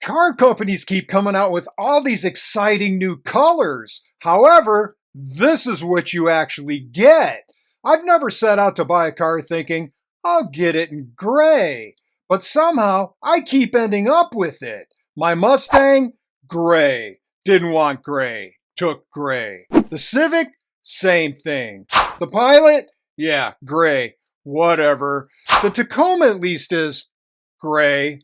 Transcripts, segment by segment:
car companies keep coming out with all these exciting new colors. However, this is what you actually get. I've never set out to buy a car thinking, I'll get it in gray. But somehow, I keep ending up with it. My Mustang, gray. Didn't want gray. Took gray. The Civic, same thing. The Pilot, yeah, gray. Whatever. The Tacoma at least is gray.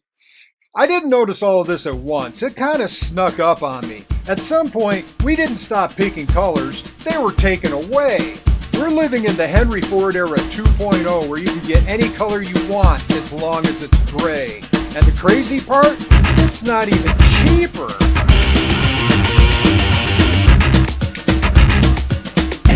I didn't notice all of this at once. It kind of snuck up on me. At some point, we didn't stop picking colors. They were taken away. We're living in the Henry Ford era 2.0 where you can get any color you want as long as it's gray. And the crazy part? It's not even cheaper.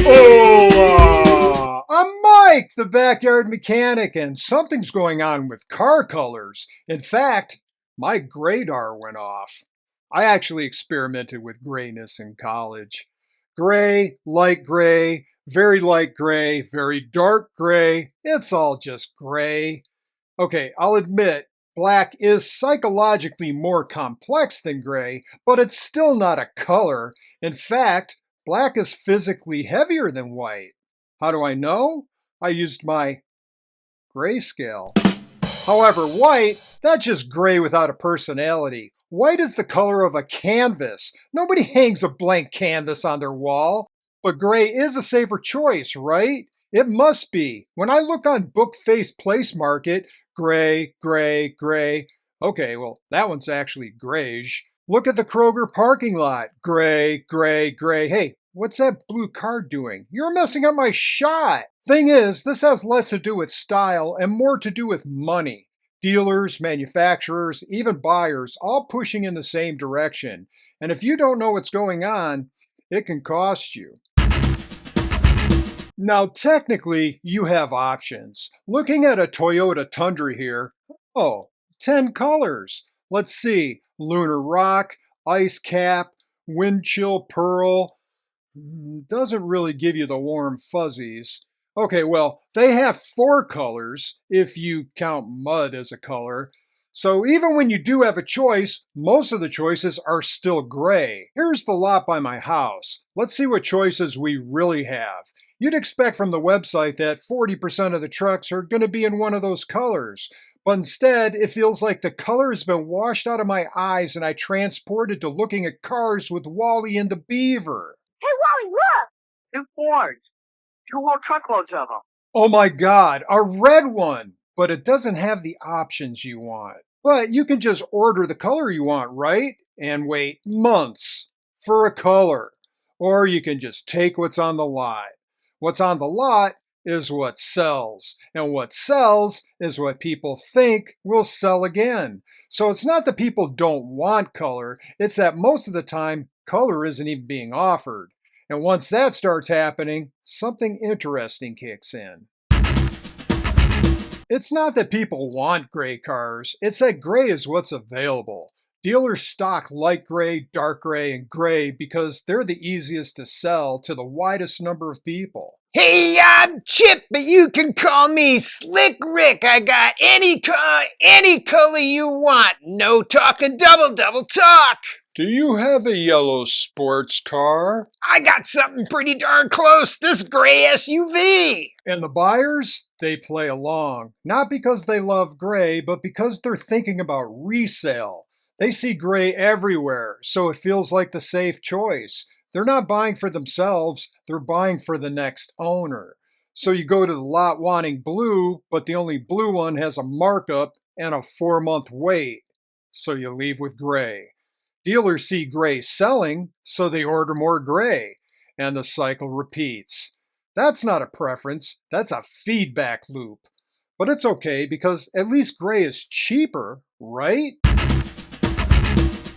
Oh, I'm Mike, the backyard mechanic, and something's going on with car colors. In fact, my Gray-dar went off. I actually experimented with grayness in college. Gray, light gray, very light gray, very dark gray. It's all just gray. Okay, I'll admit, black is psychologically more complex than gray, but it's still not a color. In fact, black is physically heavier than white. How do I know? I used my grayscale. However, white, that's just gray without a personality. White is the color of a canvas. Nobody hangs a blank canvas on their wall. But gray is a safer choice, right? It must be. When I look on Bookface Place Market, gray, gray, gray. Okay, well, that one's actually grayish. Look at the Kroger parking lot. Gray, gray, gray. Hey, what's that blue car doing? You're messing up my shot. Thing is, this has less to do with style and more to do with money. Dealers, manufacturers, even buyers, all pushing in the same direction. And if you don't know what's going on, it can cost you. Now, technically, you have options. Looking at a Toyota Tundra here, 10 colors. Let's see, Lunar Rock, Ice Cap, Wind Chill Pearl. Doesn't really give you the warm fuzzies. Okay, well, they have 4 colors, if you count mud as a color. So even when you do have a choice, most of the choices are still gray. Here's the lot by my house. Let's see what choices we really have. You'd expect from the website that 40% of the trucks are going to be in one of those colors. But instead, it feels like the color has been washed out of my eyes and I transported to looking at cars with Wally and the Beaver. Hey, Wally, look! 2 Fords. 2 whole truckloads of them. Oh my God, a red one! But it doesn't have the options you want. But you can just order the color you want, right? And wait months for a color. Or you can just take what's on the lot. What's on the lot is what sells. And what sells is what people think will sell again. So it's not that people don't want color, it's that most of the time, color isn't even being offered. And once that starts happening, something interesting kicks in. It's not that people want gray cars, it's that gray is what's available. Dealers stock light gray, dark gray, and gray because they're the easiest to sell to the widest number of people. Hey, I'm Chip, but you can call me Slick Rick. I got any color you want. No talking double talk. Do you have a yellow sports car? I got something pretty darn close, this gray SUV. And the buyers, they play along. Not because they love gray, but because they're thinking about resale. They see gray everywhere, so it feels like the safe choice. They're not buying for themselves, they're buying for the next owner. So you go to the lot wanting blue, but the only blue one has a markup and a 4-month wait. So you leave with gray. Dealers see gray selling, so they order more gray, and the cycle repeats. That's not a preference, that's a feedback loop. But it's okay because at least gray is cheaper, right?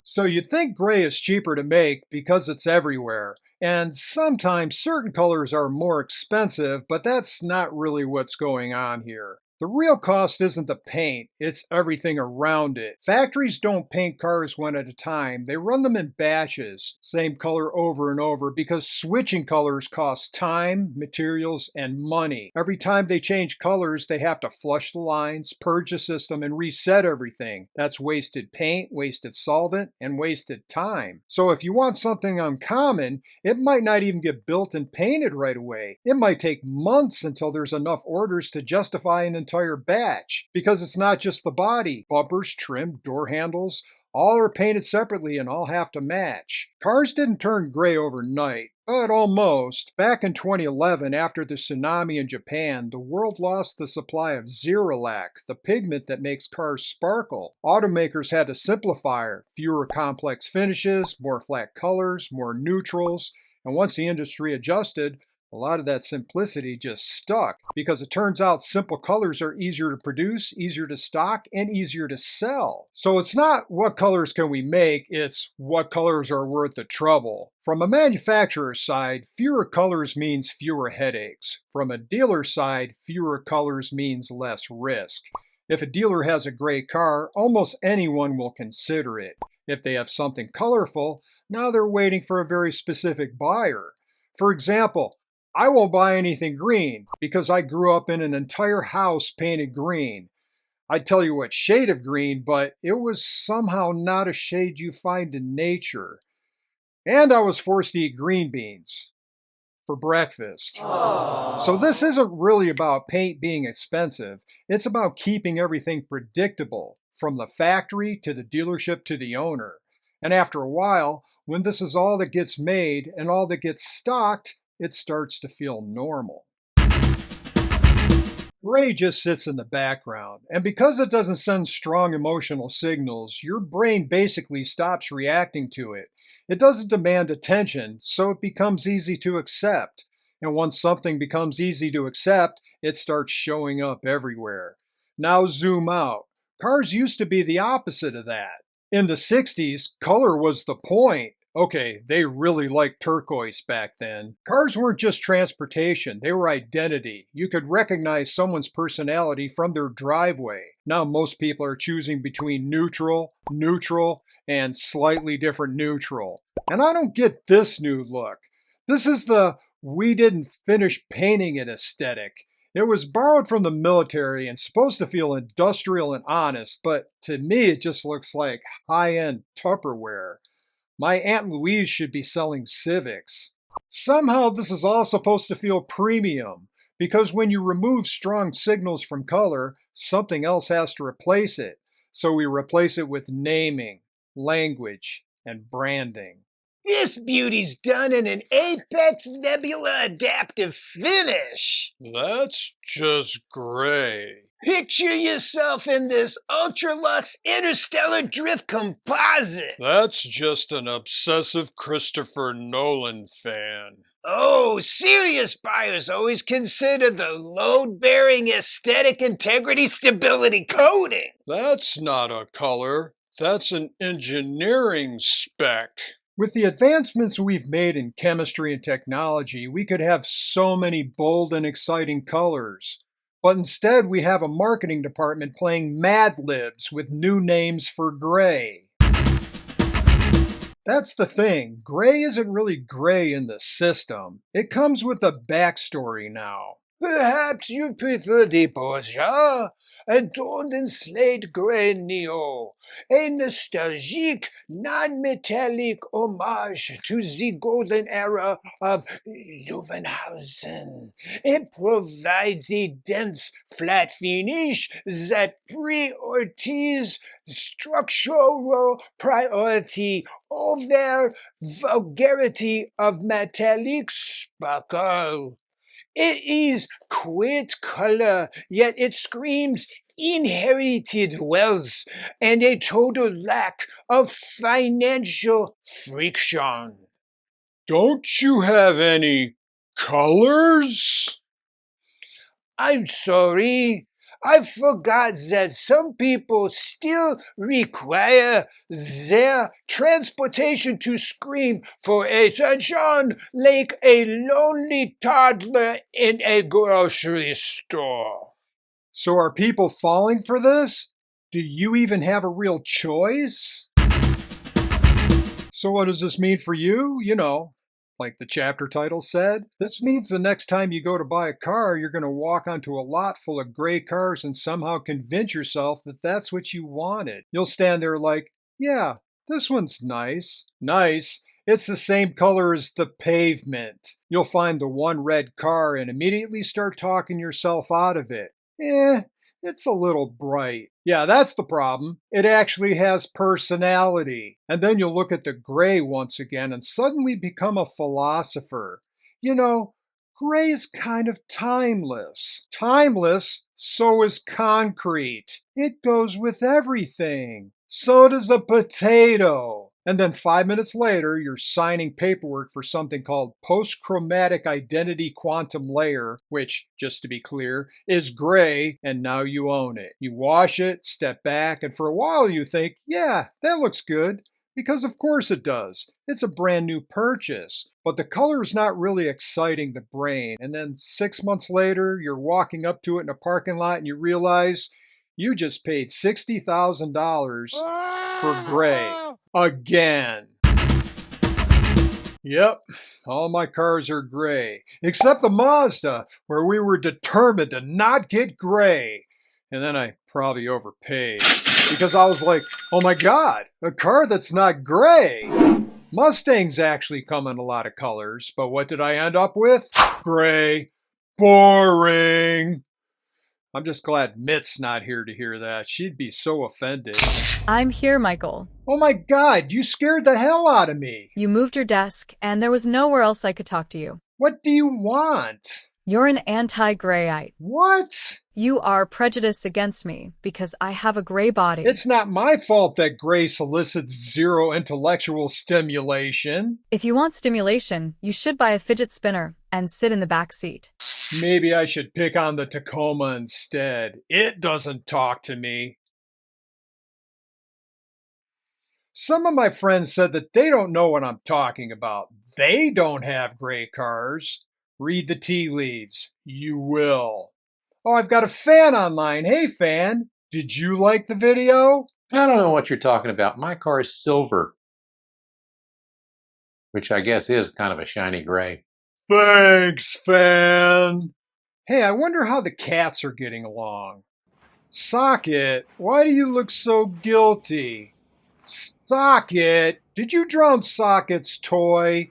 So you'd think gray is cheaper to make because it's everywhere. And sometimes certain colors are more expensive, but that's not really what's going on here. The real cost isn't the paint, it's everything around it. Factories don't paint cars one at a time, they run them in batches, same color over and over, because switching colors costs time, materials, and money. Every time they change colors, they have to flush the lines, purge the system, and reset everything. That's wasted paint, wasted solvent, and wasted time. So if you want something uncommon, it might not even get built and painted right away. It might take months until there's enough orders to justify an entire batch, because it's not just the body. Bumpers, trim, door handles, all are painted separately and all have to match. Cars didn't turn gray overnight, but almost. Back in 2011, after the tsunami in Japan, the world lost the supply of Xerolac, the pigment that makes cars sparkle. Automakers had to simplify, fewer complex finishes, more flat colors, more neutrals, and once the industry adjusted, a lot of that simplicity just stuck, because it turns out simple colors are easier to produce, easier to stock, and easier to sell. So it's not what colors can we make, it's what colors are worth the trouble. From a manufacturer's side, fewer colors means fewer headaches. From a dealer's side, fewer colors means less risk. If a dealer has a gray car, almost anyone will consider it. If they have something colorful, now they're waiting for a very specific buyer. For example, I won't buy anything green because I grew up in an entire house painted green. I'd tell you what shade of green, but it was somehow not a shade you find in nature. And I was forced to eat green beans for breakfast. So this isn't really about paint being expensive. It's about keeping everything predictable, from the factory to the dealership to the owner. And after a while, when this is all that gets made and all that gets stocked, it starts to feel normal. Gray just sits in the background, and because it doesn't send strong emotional signals, your brain basically stops reacting to it. It doesn't demand attention, so it becomes easy to accept. And once something becomes easy to accept, it starts showing up everywhere. Now zoom out. Cars used to be the opposite of that. In the 60s, color was the point. Okay, they really liked turquoise back then. Cars weren't just transportation, they were identity. You could recognize someone's personality from their driveway. Now most people are choosing between neutral, and slightly different neutral. And I don't get this new look. This is the we didn't finish painting it aesthetic. It was borrowed from the military and supposed to feel industrial and honest, but to me it just looks like high-end Tupperware. My Aunt Louise should be selling Civics. Somehow this is all supposed to feel premium, because when you remove strong signals from color, something else has to replace it. So we replace it with naming, language, and branding. This beauty's done in an Apex Nebula adaptive finish. That's just gray. Picture yourself in this ultra-luxe interstellar drift composite. That's just an obsessive Christopher Nolan fan. Oh, serious buyers always consider the load-bearing aesthetic integrity stability coating. That's not a color. That's an engineering spec. With the advancements we've made in chemistry and technology, we could have so many bold and exciting colors. But instead, we have a marketing department playing Mad Libs with new names for gray. That's the thing. Gray isn't really gray in the system. It comes with a backstory now. Perhaps you prefer the Borgia, a toned and slate gray neo, a nostalgic, non-metallic homage to the golden era of Zuffenhausen. It provides a dense, flat finish that pre-Ortiz structural priority over vulgarity of metallic sparkle. It is quite color, yet it screams inherited wealth and a total lack of financial friction. Don't you have any colors? I'm sorry, I forgot that some people still require their transportation to scream for attention like a lonely toddler in a grocery store. So are people falling for this? Do you even have a real choice? So what does this mean for you? You know, like the chapter title said. This means the next time you go to buy a car, you're going to walk onto a lot full of gray cars and somehow convince yourself that that's what you wanted. You'll stand there like, yeah, this one's nice. Nice. It's the same color as the pavement. You'll find the one red car and immediately start talking yourself out of it. It's a little bright. Yeah, that's the problem. It actually has personality. And then you'll look at the gray once again and suddenly become a philosopher. You know, gray is kind of timeless. Timeless, so is concrete. It goes with everything. So does a potato. And then 5 minutes later, you're signing paperwork for something called post-chromatic identity quantum layer, which, just to be clear, is gray, and now you own it. You wash it, step back, and for a while you think, yeah, that looks good. Because of course it does. It's a brand new purchase. But the color is not really exciting the brain. And then 6 months later, you're walking up to it in a parking lot and you realize you just paid $60,000 for gray. Again. Yep, all my cars are gray. Except the Mazda, where we were determined to not get gray. And then I probably overpaid. Because I was like, oh my god, a car that's not gray. Mustangs actually come in a lot of colors, but what did I end up with? Gray. Boring. I'm just glad Mitt's not here to hear that. She'd be so offended. I'm here, Michael. Oh my god, you scared the hell out of me. You moved your desk, and there was nowhere else I could talk to you. What do you want? You're an anti-grayite. What? You are prejudiced against me because I have a gray body. It's not my fault that gray solicits zero intellectual stimulation. If you want stimulation, you should buy a fidget spinner and sit in the back seat. Maybe I should pick on the Tacoma instead. It doesn't talk to me. Some of my friends said that they don't know what I'm talking about. They don't have gray cars. Read the tea leaves. You will. Oh, I've got a fan online. Hey, fan. Did you like the video? I don't know what you're talking about. My car is silver, which I guess is kind of a shiny gray. Thanks, fan. Hey, I wonder how the cats are getting along. Socket, why do you look so guilty? Socket, did you drown Socket's toy?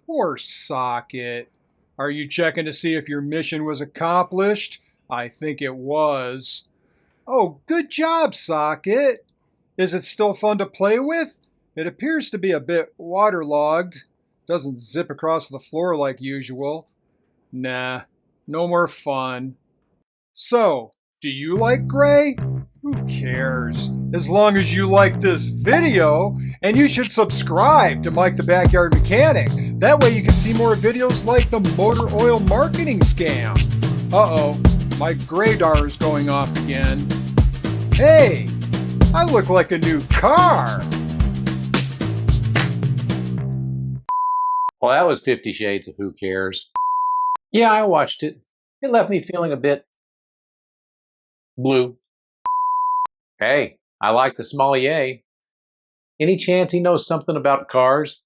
Poor Socket. Are you checking to see if your mission was accomplished? I think it was. Oh, good job, Socket. Is it still fun to play with? It appears to be a bit waterlogged. Doesn't zip across the floor like usual. Nah, no more fun. So, do you like gray? Who cares? As long as you like this video, and you should subscribe to Mike the Backyard Mechanic. That way you can see more videos like the motor oil marketing scam. Uh-oh, my Gray-dar is going off again. Hey, I look like a new car. Well, that was 50 Shades of Who Cares. Yeah, I watched it. It left me feeling a bit blue. Hey, I like the sommelier. Any chance he knows something about cars?